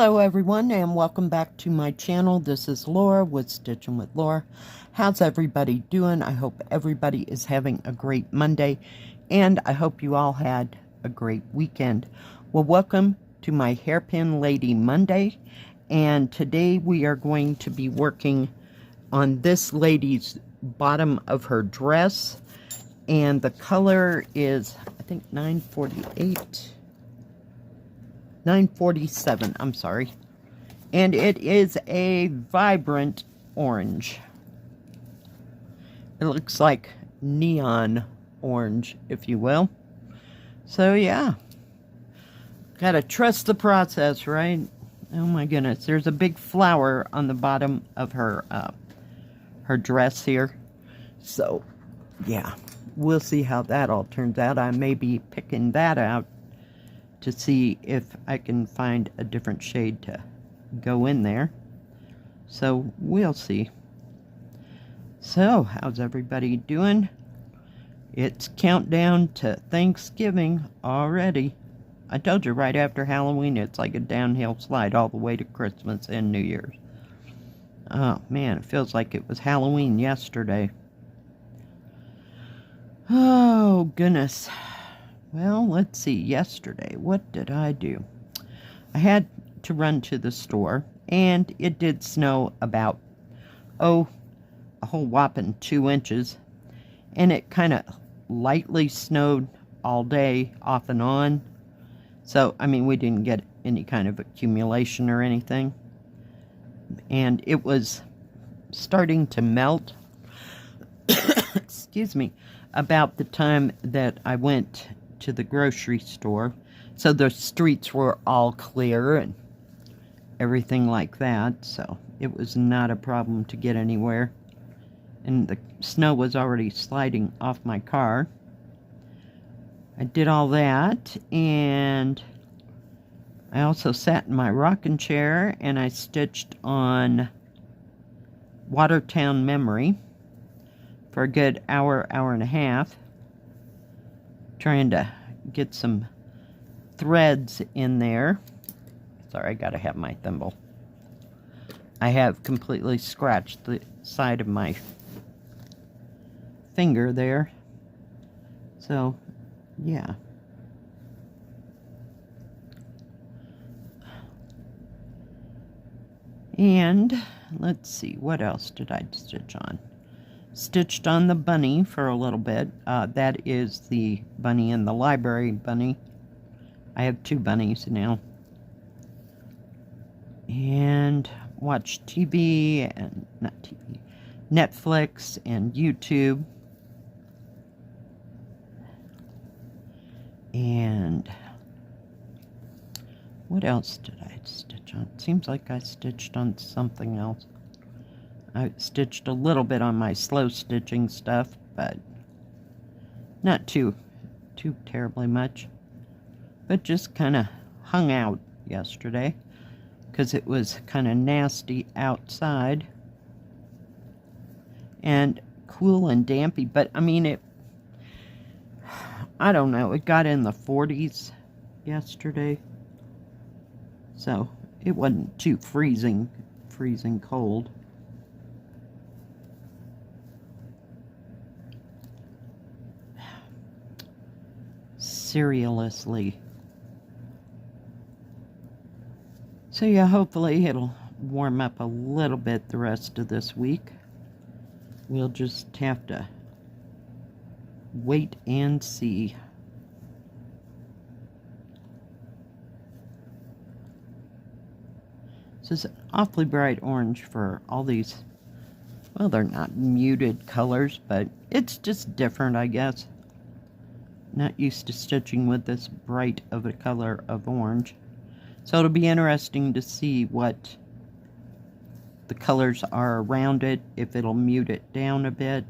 Hello everyone and welcome back to my channel. This is Laura with Stitching with Laura. How's everybody doing? I hope everybody is having a great Monday and I hope you all had a great weekend. Well, welcome to my Hairpin Lady Monday, and today we are going to be working on this lady's bottom of her dress, and the color is I think 947, I'm sorry. And it is a vibrant orange. It looks like neon orange, if you will. So yeah, gotta trust the process, right? Oh my goodness, there's a big flower on the bottom of her dress here. So yeah, we'll see how that all turns out. I may be picking that out to see if I can find a different shade to go in there. So we'll see. So how's everybody doing? It's countdown to Thanksgiving already. I told you right after Halloween it's like a downhill slide all the way to Christmas and New Year's. Oh man, it feels like it was Halloween yesterday. Oh goodness. Well, let's see, yesterday, what did I do? I had to run to the store, and it did snow about, a whole whopping 2 inches, and it kind of lightly snowed all day, off and on. So, I mean, we didn't get any kind of accumulation or anything, and it was starting to melt, excuse me, about the time that I went to the grocery store. So the streets were all clear and everything like that, so it was not a problem to get anywhere. And the snow was already sliding off my car. I did all that, and I also sat in my rocking chair and I stitched on Watertown Memory for a good hour and a half, trying to get some threads in there. Sorry, I gotta have my thimble. I have completely scratched the side of my finger there. So, yeah. And let's see, what else did I stitch on? Stitched on the bunny for a little bit. That is the bunny in the library bunny. I have 2 bunnies now. And watched TV, and not TV, Netflix and YouTube. And what else did I stitch on? It seems like I stitched on something else. I stitched a little bit on my slow stitching stuff, but not too terribly much. But just kind of hung out yesterday because it was kind of nasty outside and cool and dampy. But I mean, I don't know, it got in the 40s yesterday, so it wasn't too freezing cold. Seriously. So yeah, hopefully it'll warm up a little bit the rest of this week. We'll just have to wait and see. This is an awfully bright orange for all these, well, they're not muted colors, but it's just different, I guess. Not used to stitching with this bright of a color of orange. So it'll be interesting to see what the colors are around it, if it'll mute it down a bit.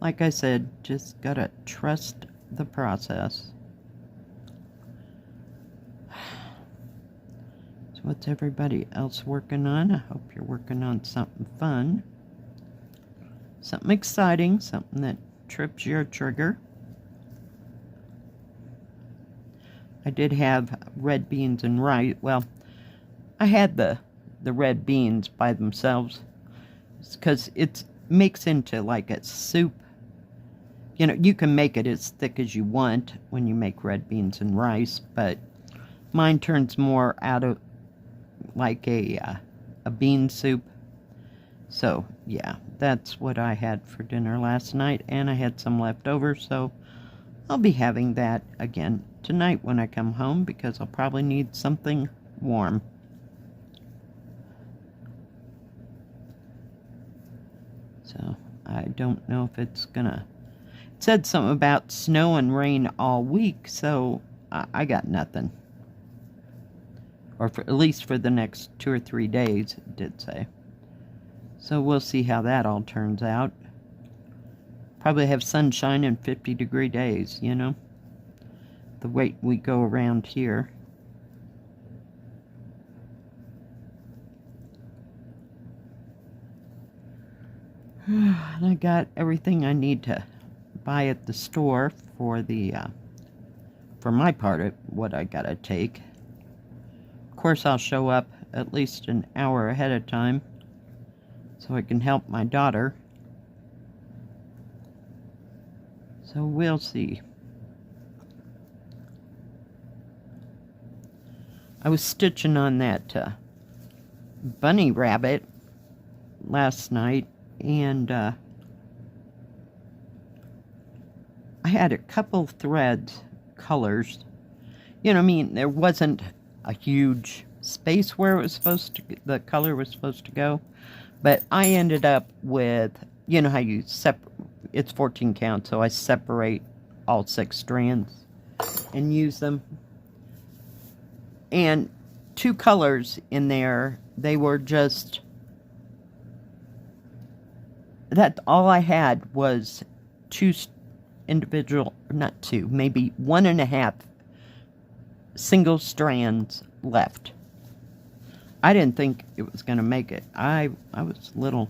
Like I said, just gotta trust the process. So what's everybody else working on? I hope you're working on something fun. Something exciting, something that trips your trigger. I did have red beans and rice. Well, I had the red beans by themselves because it makes into like a soup. You know, you can make it as thick as you want when you make red beans and rice, but mine turns more out of like a bean soup. So, yeah, that's what I had for dinner last night, and I had some left over, so I'll be having that again tonight when I come home because I'll probably need something warm. So, I don't know if it's gonna... It said something about snow and rain all week, so I got nothing. Or at least for the next 2 or 3 days, it did say. So we'll see how that all turns out. Probably have sunshine and 50-degree days, you know, the way we go around here. And I got everything I need to buy at the store for the for my part of what I gotta take. Of course, I'll show up at least an hour ahead of time so I can help my daughter. So we'll see. I was stitching on that bunny rabbit last night, and I had a couple threads, colors. You know, I mean, there wasn't a huge space where it was supposed to, the color was supposed to go, but I ended up with, you know how you separate, it's 14 count, so I separate all 6 strands and use them. And 2 colors in there, they were just, that all I had was 2 individual, not 2, maybe 1.5 single strands left. I didn't think it was going to make it. I was a little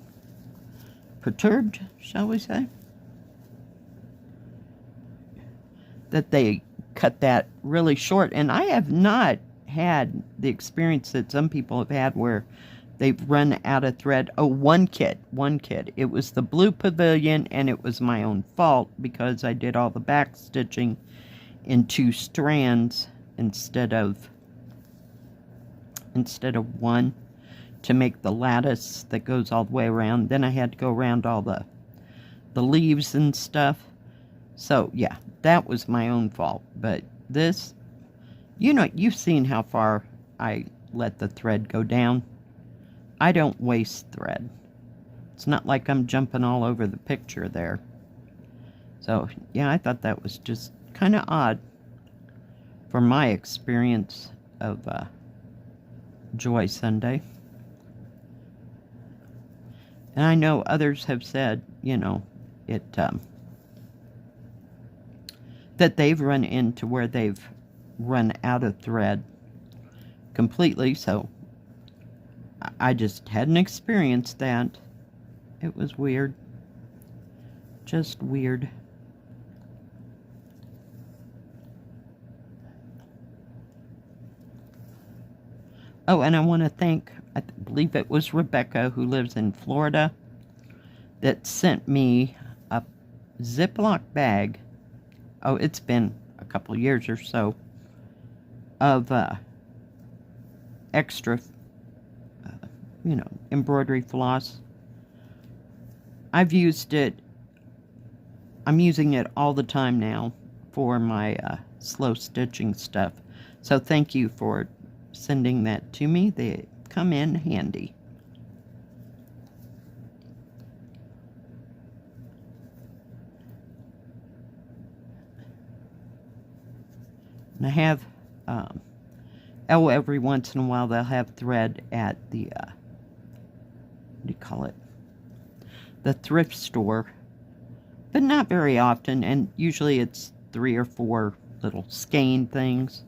perturbed, shall we say, that they cut that really short. And I have not had the experience that some people have had where they've run out of thread. Oh, one kid. It was the blue pavilion, and it was my own fault because I did all the back stitching in 2 strands instead of 1 to make the lattice that goes all the way around. Then I had to go around all the leaves and stuff. So, yeah, that was my own fault. But this, you know, you've seen how far I let the thread go down. I don't waste thread. It's not like I'm jumping all over the picture there. So, yeah, I thought that was just kind of odd for my experience of Joy Sunday. And I know others have said, you know, it that they've run into where they've run out of thread completely, so I just hadn't experienced that. It was weird. Just weird. Oh, and I want to thank, I believe it was Rebecca, who lives in Florida, that sent me a Ziploc bag. Oh, it's been a couple of years or so of extra, you know, embroidery floss. I've used it. I'm using it all the time now for my slow stitching stuff. So thank you for sending that to me. They come in handy. And I have, every once in a while they'll have thread at the, what do you call it? The thrift store. But not very often, and usually it's 3 or 4 little skein things.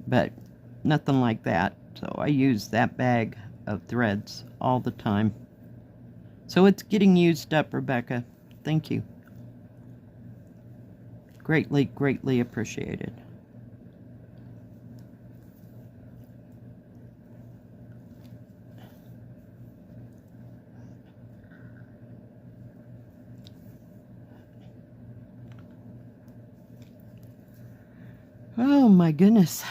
But nothing like that. So I use that bag of threads all the time. So it's getting used up, Rebecca. Thank you. Greatly, greatly appreciated. Oh my goodness.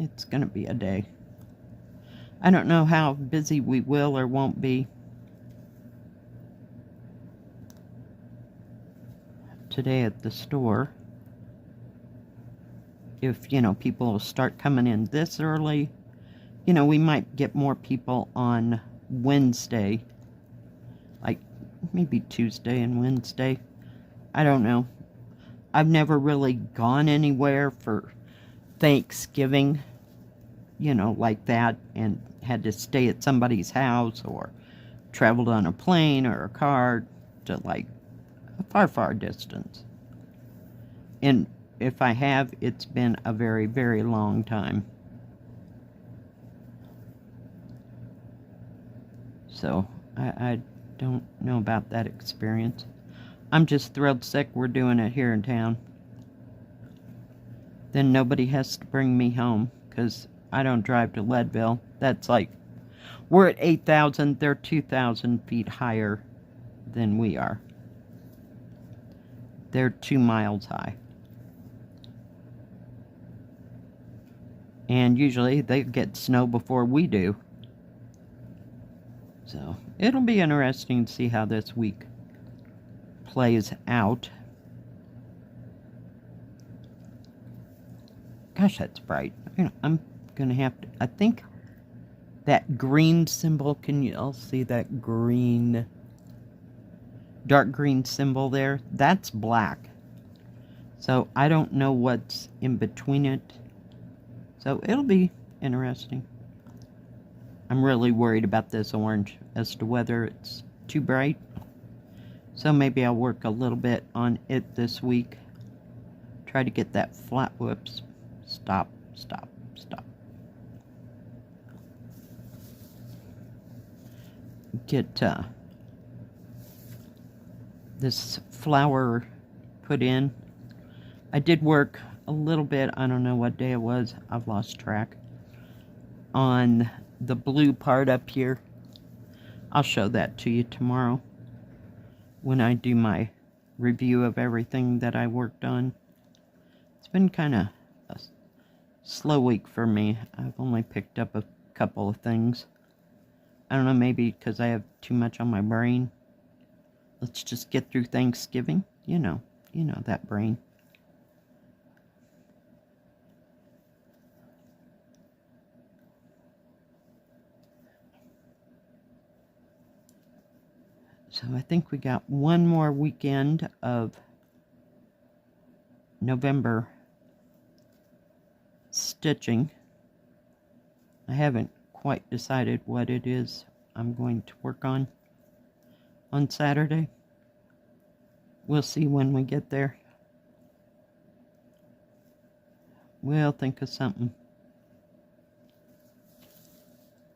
It's going to be a day. I don't know how busy we will or won't be today at the store. If, you know, people will start coming in this early, you know, we might get more people on Wednesday. Like, maybe Tuesday and Wednesday. I don't know. I've never really gone anywhere for Thanksgiving, you know, like that, and had to stay at somebody's house or traveled on a plane or a car to, like, a far, far distance. And if I have, it's been a very, very long time. So, I don't know about that experience. I'm just thrilled sick we're doing it here in town. Then nobody has to bring me home, because I don't drive to Leadville. That's like, we're at 8,000, they're 2,000 feet higher than we are. They're 2 miles high. And usually they get snow before we do. So, it'll be interesting to see how this week plays out. Gosh, that's bright. You know, I'm gonna have to, I think that green symbol, can you all see that green, dark green symbol there? That's black. So I don't know what's in between it. So it'll be interesting. I'm really worried about this orange as to whether it's too bright. So maybe I'll work a little bit on it this week. Try to get that flat, whoops, stop. Get this flower put in. I did work a little bit, I don't know what day it was, I've lost track, on the blue part up here. I'll show that to you tomorrow when I do my review of everything that I worked on. It's been kind of a slow week for me. I've only picked up a couple of things. I don't know, maybe because I have too much on my brain. Let's just get through Thanksgiving. You know that brain. So I think we got one more weekend of November stitching. I haven't quite decided what it is I'm going to work on Saturday. We'll see when we get there. We'll think of something.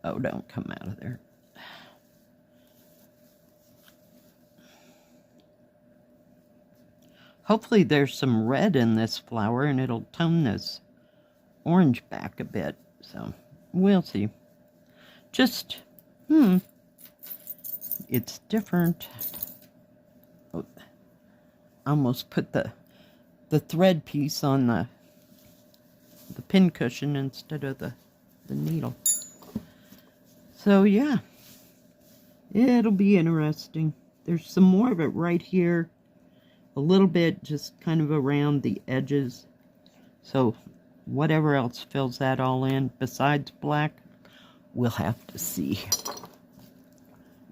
Oh, don't come out of there. Hopefully there's some red in this flower and it'll tone this orange back a bit. So, we'll see. Just, it's different. Oh, I almost put the thread piece on the pin cushion instead of the needle. So, yeah. It'll be interesting. There's some more of it right here. A little bit just kind of around the edges. So whatever else fills that all in besides black, we'll have to see.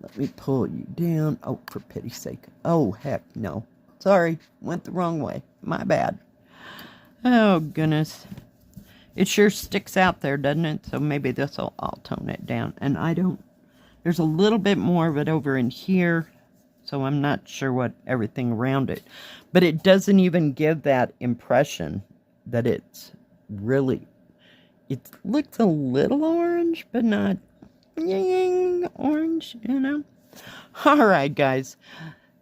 Let me pull you down. Oh, for pity's sake. Oh, heck no. Sorry, went the wrong way. My bad. Oh, goodness. It sure sticks out there, doesn't it? So maybe this'll, I'll tone it down. And I don't, there's a little bit more of it over in here. So I'm not sure what everything around it. But it doesn't even give that impression that it's really... It looks a little orange, but not orange, you know? Alright, guys.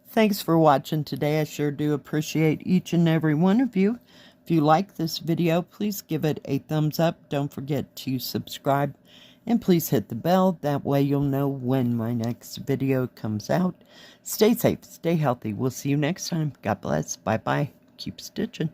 Thanks for watching today. I sure do appreciate each and every one of you. If you like this video, please give it a thumbs up. Don't forget to subscribe. And please hit the bell, that way you'll know when my next video comes out. Stay safe, stay healthy. We'll see you next time. God bless. Bye-bye. Keep stitching.